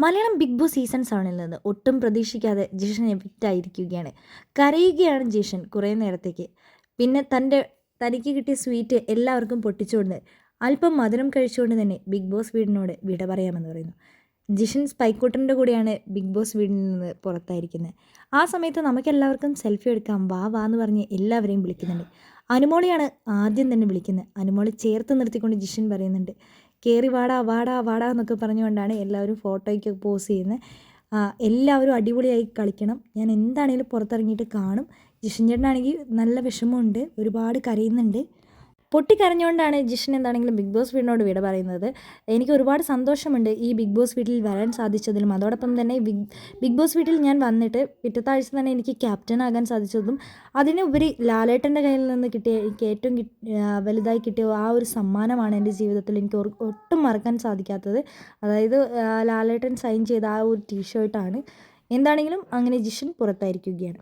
Malayalam big boss season 7-ൽ നിന്ന് ഒട്ടും പ്രതീക്ഷിക്കാതെ ജിഷൻ എവിക്റ്റ് ആയിരിക്കുകയാണ്. കരയുകയാണ് ജിഷൻ കുറേ നേരത്തേക്ക്. പിന്നെ തനിക്ക് കിട്ടിയ സ്വീറ്റ് എല്ലാവർക്കും പൊട്ടിച്ചുകൊണ്ട് അല്പം മധുരം കഴിച്ചുകൊണ്ട് തന്നെ ബിഗ് ബോസ് വീടിനോട് വിട പറയാമെന്ന് പറയുന്നു. ജിഷൻ സ്പൈക്കൂട്ടൻ്റെ കൂടെയാണ് ബിഗ് ബോസ് വീടിൽ നിന്ന് പുറത്തായിരിക്കുന്നത്. ആ സമയത്ത് നമുക്കെല്ലാവർക്കും സെൽഫി എടുക്കാം വാ വാ എന്ന് പറഞ്ഞ് എല്ലാവരെയും വിളിക്കുന്നുണ്ട്. അനുമോളിയാണ് ആദ്യം തന്നെ വിളിക്കുന്നത്. അനുമോളി ചേർത്ത് നിർത്തിക്കൊണ്ട് ജിഷൻ പറയുന്നുണ്ട്, കയറി വാടാ വാടാ വാടാ എന്നൊക്കെ പറഞ്ഞുകൊണ്ടാണ് എല്ലാവരും ഫോട്ടോയ്ക്ക് പോസ് ചെയ്യുന്നത്. എല്ലാവരും അടിപൊളിയായി കളിക്കണം, ഞാൻ എന്താണെങ്കിലും പുറത്തിറങ്ങിയിട്ട് കാണും. ജിഷൻ ചേട്ടനാണെങ്കിൽ നല്ല വിഷമമുണ്ട്, ഒരുപാട് കരയുന്നുണ്ട്. പൊട്ടിക്കരഞ്ഞുകൊണ്ടാണ് ജിഷൻ എന്താണെങ്കിലും ബിഗ് ബോസ് വീടിനോട് വിട പറയുന്നത്. എനിക്ക് ഒരുപാട് സന്തോഷമുണ്ട് ഈ ബിഗ് ബോസ് വീട്ടിൽ വരാൻ സാധിച്ചതിലും. അതോടൊപ്പം തന്നെ ബിഗ് ബോസ് വീട്ടിൽ ഞാൻ വന്നിട്ട് പിറ്റത്തെ ആഴ്ച തന്നെ എനിക്ക് ക്യാപ്റ്റൻ ആകാൻ സാധിച്ചതും അതിനുപരി ലാലേട്ടൻ്റെ കയ്യിൽ നിന്ന് കിട്ടിയ എനിക്ക് ഏറ്റവും വലുതായി കിട്ടിയ ആ ഒരു സമ്മാനമാണ് എൻ്റെ ജീവിതത്തിൽ എനിക്ക് ഒട്ടും മറക്കാൻ സാധിക്കാത്തത്. അതായത് ലാലേട്ടൻ സൈൻ ചെയ്ത ആ ഒരു ടീഷർട്ടാണ്. എന്താണെങ്കിലും അങ്ങനെ ജിഷൻ പുറത്തായിരിക്കുകയാണ്.